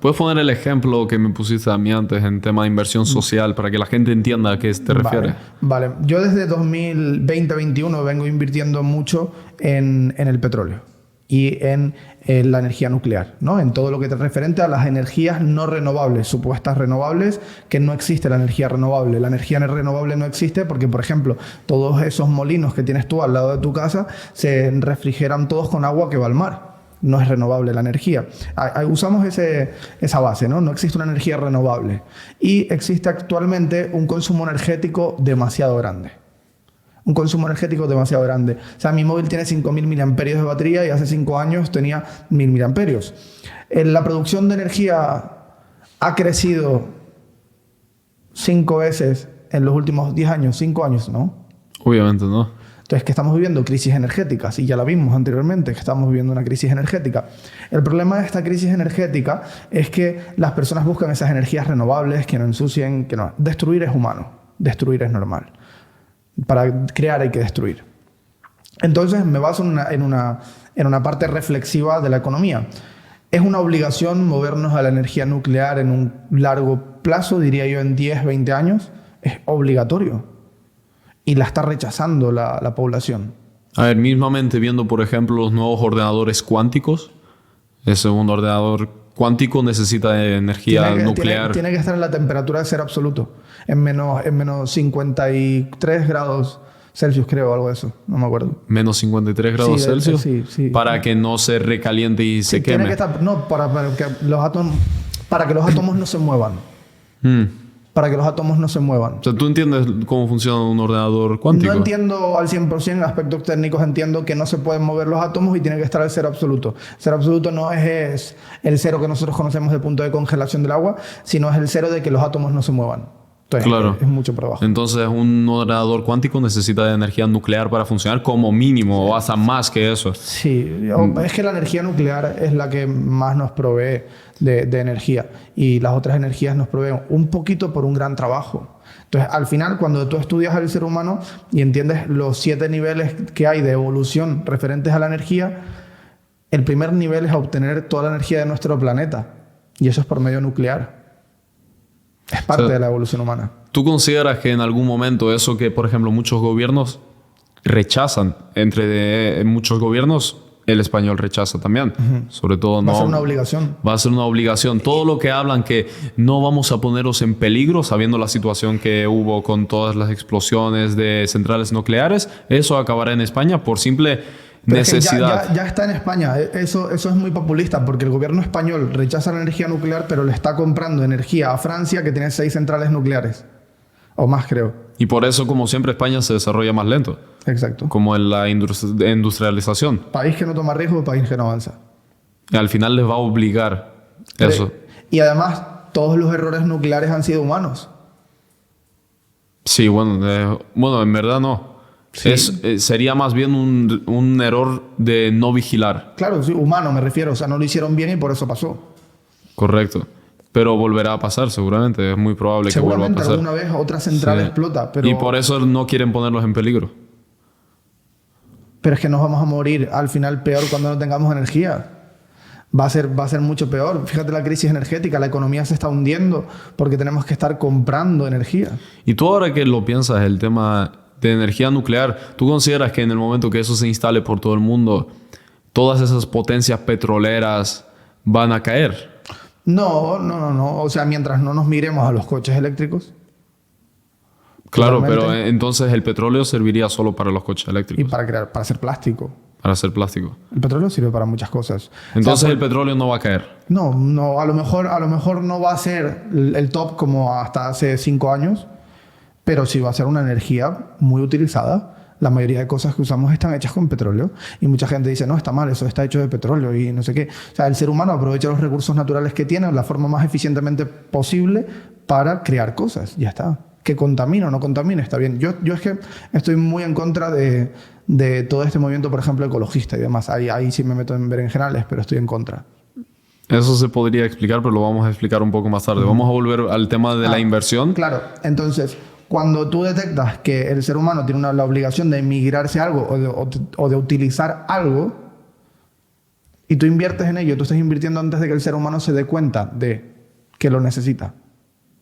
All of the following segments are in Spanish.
¿Puedes poner el ejemplo que me pusiste a mí antes en tema de inversión social para que la gente entienda a qué te refieres? Vale. Yo desde 2020-2021 vengo invirtiendo mucho en el petróleo y en la energía nuclear, ¿no? En todo lo que es referente a las energías no renovables, supuestas renovables, que no existe la energía renovable. La energía renovable no existe porque, por ejemplo, todos esos molinos que tienes tú al lado de tu casa se refrigeran todos con agua que va al mar. No es renovable la energía. Usamos esa base, ¿no? No existe una energía renovable. Y existe actualmente un consumo energético demasiado grande. Un consumo energético demasiado grande. O sea, mi móvil tiene 5.000 miliamperios de batería y hace 5 años tenía 1.000 miliamperios. La producción de energía ha crecido 5 veces en los últimos 10 años. 5 años, ¿no? Obviamente no. Entonces, que estamos viviendo crisis energéticas, y ya la vimos anteriormente, que estamos viviendo una crisis energética. El problema de esta crisis energética es que las personas buscan esas energías renovables que no ensucien, que no. Destruir es humano, destruir es normal. Para crear hay que destruir. Entonces, me baso en una parte reflexiva de la economía. ¿Es una obligación movernos a la energía nuclear en un largo plazo, diría yo en 10, 20 años? Es obligatorio. Y la está rechazando la población. A ver, mismamente viendo, por ejemplo, los nuevos ordenadores cuánticos. Ese un ordenador cuántico necesita energía nuclear. Tiene que estar en la temperatura de cero absoluto. En menos 53 grados Celsius, creo, algo de eso. No me acuerdo. Menos 53 grados Celsius. Sí. Para que no se recaliente y se queme. Tiene que estar, no, para que los átomos no se muevan. Para que los átomos no se muevan. O sea, ¿tú entiendes cómo funciona un ordenador cuántico? No entiendo al 100% aspectos técnicos. Entiendo que no se pueden mover los átomos y tiene que estar al cero absoluto. Cero absoluto no es el cero que nosotros conocemos del punto de congelación del agua, sino es el cero de que los átomos no se muevan. Entonces, claro. Es mucho por abajo. Entonces, un ordenador cuántico necesita de energía nuclear para funcionar como mínimo, o hasta más que eso. Sí, es que la energía nuclear es la que más nos provee de energía, y las otras energías nos proveen un poquito por un gran trabajo. Entonces, al final, cuando tú estudias al ser humano y entiendes los 7 niveles que hay de evolución referentes a la energía, el primer nivel es obtener toda la energía de nuestro planeta, y eso es por medio nuclear. Es parte de la evolución humana. ¿Tú consideras que en algún momento eso que, por ejemplo, muchos gobiernos rechazan, entre muchos gobiernos, el español rechaza también? Sobre todo Va a ser una obligación. Va a ser una obligación. Todo lo que hablan que no vamos a ponerlos en peligro, sabiendo la situación que hubo con todas las explosiones de centrales nucleares, eso acabará en España por simple necesidad. Es que ya está en España. Eso es muy populista, porque el gobierno español rechaza la energía nuclear, pero le está comprando energía a Francia, que tiene 6 centrales nucleares. O más, creo. Y por eso, como siempre, España se desarrolla más lento. Exacto. Como en la industrialización. País que no toma riesgo, país que no avanza. Y al final les va a obligar eso. Y además, todos los errores nucleares han sido humanos. Sí, bueno, en verdad no. Sí. Sería más bien un error de no vigilar. Claro, sí, humano me refiero. O sea, no lo hicieron bien y por eso pasó. Correcto. Pero volverá a pasar seguramente. Es muy probable que vuelva a pasar. Alguna vez otra central explota. Pero... Y por eso no quieren ponerlos en peligro. Pero es que nos vamos a morir al final peor cuando no tengamos energía. Va a ser mucho peor. Fíjate la crisis energética. La economía se está hundiendo porque tenemos que estar comprando energía. Y tú ahora que lo piensas, el tema de energía nuclear, ¿tú consideras que en el momento que eso se instale por todo el mundo, todas esas potencias petroleras van a caer? No. O sea, mientras no nos miremos a los coches eléctricos. Claro, pero entonces el petróleo serviría solo para los coches eléctricos. Y para hacer plástico. Para hacer plástico. El petróleo sirve para muchas cosas. Entonces el petróleo no va a caer. No, a lo mejor no va a ser el top como hasta hace 5 años, pero sí va a ser una energía muy utilizada. La mayoría de cosas que usamos están hechas con petróleo. Y mucha gente dice, no, está mal, eso está hecho de petróleo y no sé qué. O sea, el ser humano aprovecha los recursos naturales que tiene de la forma más eficientemente posible para crear cosas. Ya está. Que contamina o no contamina, está bien. Yo es que estoy muy en contra de todo este movimiento, por ejemplo, ecologista y demás. Ahí sí me meto en berenjenales, pero estoy en contra. Eso se podría explicar, pero lo vamos a explicar un poco más tarde. Vamos a volver al tema de la inversión. Claro. Entonces, cuando tú detectas que el ser humano tiene la obligación de emigrarse a algo o de utilizar algo, y tú inviertes en ello, tú estás invirtiendo antes de que el ser humano se dé cuenta de que lo necesita.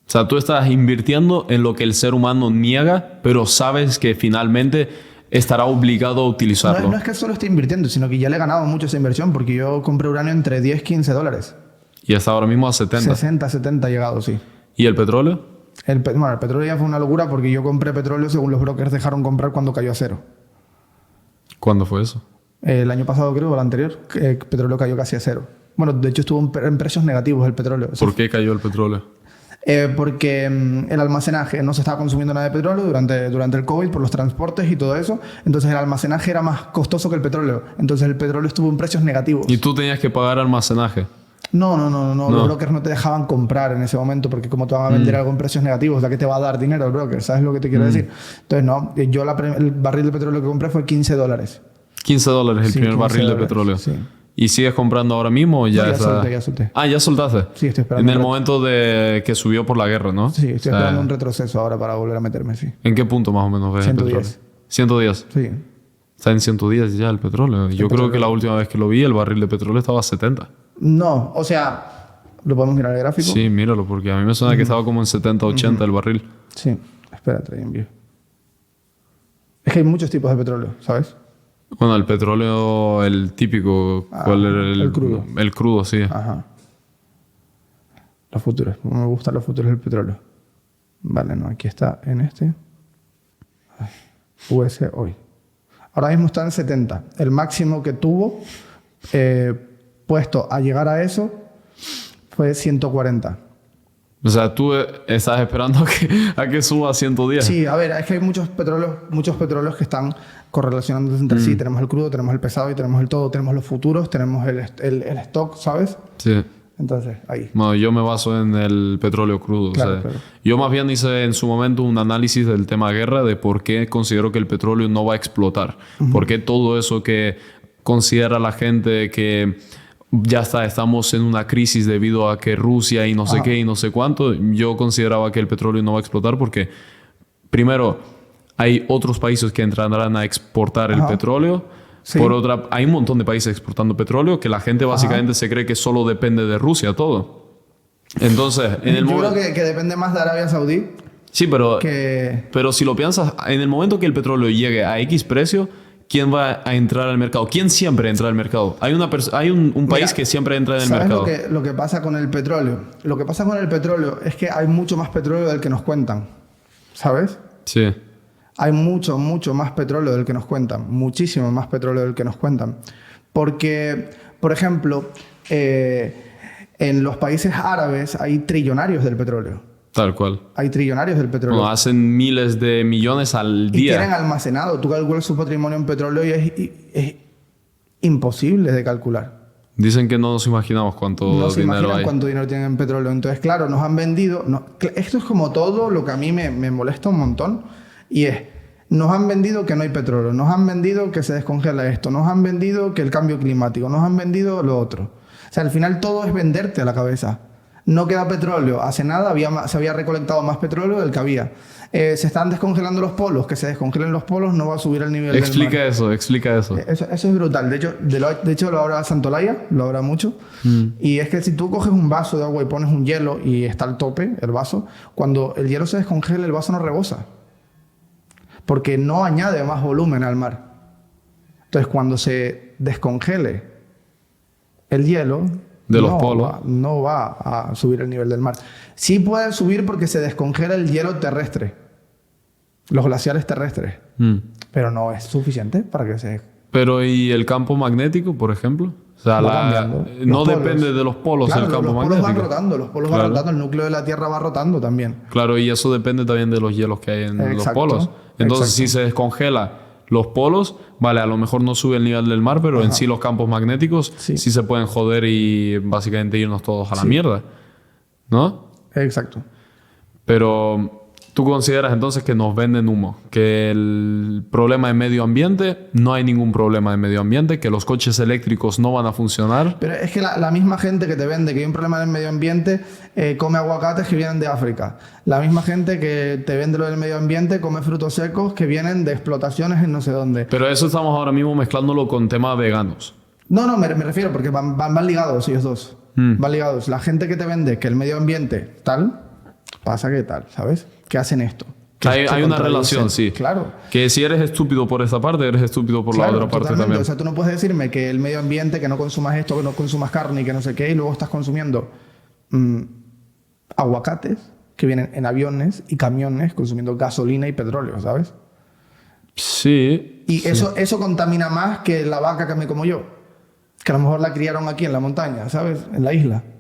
O sea, tú estás invirtiendo en lo que el ser humano niega, pero sabes que finalmente estará obligado a utilizarlo. No es que solo esté invirtiendo, sino que ya le he ganado mucho esa inversión, porque yo compré uranio entre 10 y 15 dólares. Y está ahora mismo a 70. 60, 70 ha llegado, sí. ¿Y el petróleo? El petróleo ya fue una locura porque yo compré petróleo según los brokers dejaron comprar cuando cayó a cero. ¿Cuándo fue eso? El año pasado creo, o el anterior, el petróleo cayó casi a cero. Bueno, de hecho estuvo en precios negativos el petróleo. ¿Por qué cayó el petróleo? Porque el almacenaje no se estaba consumiendo nada de petróleo durante el COVID por los transportes y todo eso. Entonces el almacenaje era más costoso que el petróleo. Entonces el petróleo estuvo en precios negativos. ¿Y tú tenías que pagar almacenaje? No. Los brokers no te dejaban comprar en ese momento porque como te van a vender algo en precios negativos, ¿la que te va a dar dinero el broker? ¿Sabes lo que te quiero decir? Entonces no, yo el barril de petróleo que compré fue $15. $15 el primer barril de petróleo. Sí. ¿Y sigues comprando ahora mismo o ya está? Ya solté. Ah, ¿ya soltaste? Sí, estoy esperando. En el momento de que subió por la guerra, ¿no? Sí, estoy esperando un retroceso ahora para volver a meterme, sí. ¿En qué punto más o menos ves el petróleo? 110. Sí. Está en 110 ya el petróleo. Yo creo que la última vez que lo vi, el barril de petróleo estaba a 70. No, o sea, ¿lo podemos mirar en el gráfico? Sí, míralo, porque a mí me suena que estaba como en 70, 80 el barril. Sí, espérate, ahí envío. Es que hay muchos tipos de petróleo, ¿sabes? Bueno, el petróleo, el típico, ¿cuál era el crudo. El crudo, sí. Ajá. Los futuros, me gustan los futuros del petróleo. Vale, no, aquí está en este. US hoy. Ahora mismo está en 70. El máximo que tuvo puesto a llegar a eso fue 140. O sea, tú estás esperando a que suba a 110. Sí, a ver, es que hay muchos petróleos que están correlacionándose entre sí. Tenemos el crudo, tenemos el pesado y tenemos el todo. Tenemos los futuros, tenemos el stock, ¿sabes? Sí. Entonces, ahí. Bueno, yo me baso en el petróleo crudo. Claro, o sea, claro. Yo más bien hice en su momento un análisis del tema guerra, de por qué considero que el petróleo no va a explotar. Por qué todo eso que considera la gente que ya estamos en una crisis debido a que Rusia y no sé qué y no sé cuánto. Yo consideraba que el petróleo no va a explotar porque, primero, hay otros países que entrarán a exportar el petróleo. Sí. Por otra, hay un montón de países exportando petróleo que la gente básicamente se cree que solo depende de Rusia todo. Entonces, en el momento... Yo creo que depende más de Arabia Saudí. Sí, pero si lo piensas, en el momento que el petróleo llegue a X precio, ¿quién va a entrar al mercado? ¿Quién siempre entra al mercado? Hay un país que siempre entra en el mercado. ¿Sabes lo que pasa con el petróleo? Lo que pasa con el petróleo es que hay mucho más petróleo del que nos cuentan. ¿Sabes? Sí. Hay mucho más petróleo del que nos cuentan. Muchísimo más petróleo del que nos cuentan. Porque, por ejemplo, en los países árabes hay trillonarios del petróleo. Tal cual. Hay trillonarios del petróleo. Bueno, hacen miles de millones al día. Y tienen almacenado. Tú calculas su patrimonio en petróleo y es imposible de calcular. Dicen que no nos imaginamos cuánto dinero hay. No se imaginan cuánto dinero tienen en petróleo. Entonces, claro, nos han vendido... esto es como todo lo que a mí me molesta un montón. Y es, nos han vendido que no hay petróleo, nos han vendido que se descongela esto, nos han vendido que el cambio climático, nos han vendido lo otro. O sea, al final todo es venderte a la cabeza. No queda petróleo. Hace nada se había recolectado más petróleo del que había. Se están descongelando los polos. Que se descongelen los polos no va a subir el nivel del mar. Explica eso. Eso es brutal. De hecho lo habla Santolaya, lo habla mucho. Y es que si tú coges un vaso de agua y pones un hielo y está al tope el vaso, cuando el hielo se descongela el vaso no rebosa. Porque no añade más volumen al mar. Entonces, cuando se descongele el hielo de los polos, no va a subir el nivel del mar. Sí puede subir porque se descongela el hielo terrestre, los glaciares terrestres, pero no es suficiente para que se... Pero ¿y el campo magnético, por ejemplo? O sea, no depende de los polos, claro, el campo magnético. Los polos van rotando, el núcleo de la Tierra va rotando también. Claro, y eso depende también de los hielos que hay en los polos. Entonces, si se descongela los polos, vale, a lo mejor no sube el nivel del mar, pero en sí los campos magnéticos sí se pueden joder y básicamente irnos todos a la mierda, ¿no? Exacto. Pero tú consideras entonces que nos venden humo, que el problema de medio ambiente, no hay ningún problema de medio ambiente, que los coches eléctricos no van a funcionar. Pero es que la misma gente que te vende que hay un problema en el medio ambiente come aguacates que vienen de África. La misma gente que te vende lo del medio ambiente come frutos secos que vienen de explotaciones en no sé dónde. Pero eso estamos ahora mismo mezclándolo con temas veganos. No, me refiero porque van ligados ellos dos. Van ligados. La gente que te vende que el medio ambiente tal, pasa que tal, ¿sabes? Que hacen esto. Que Hay se una contradicen. relación, sí. Claro. Que si eres estúpido por esta parte, eres estúpido por la Claro, otra parte totalmente. también. O sea, tú no puedes decirme que el medio ambiente, que no consumas esto, que no consumas carne y que no sé qué, y luego estás consumiendo aguacates que vienen en aviones y camiones consumiendo gasolina y petróleo, ¿sabes? Sí. Y sí. eso contamina más que la vaca que me como yo. Que a lo mejor la criaron aquí en la montaña, ¿sabes? En la isla.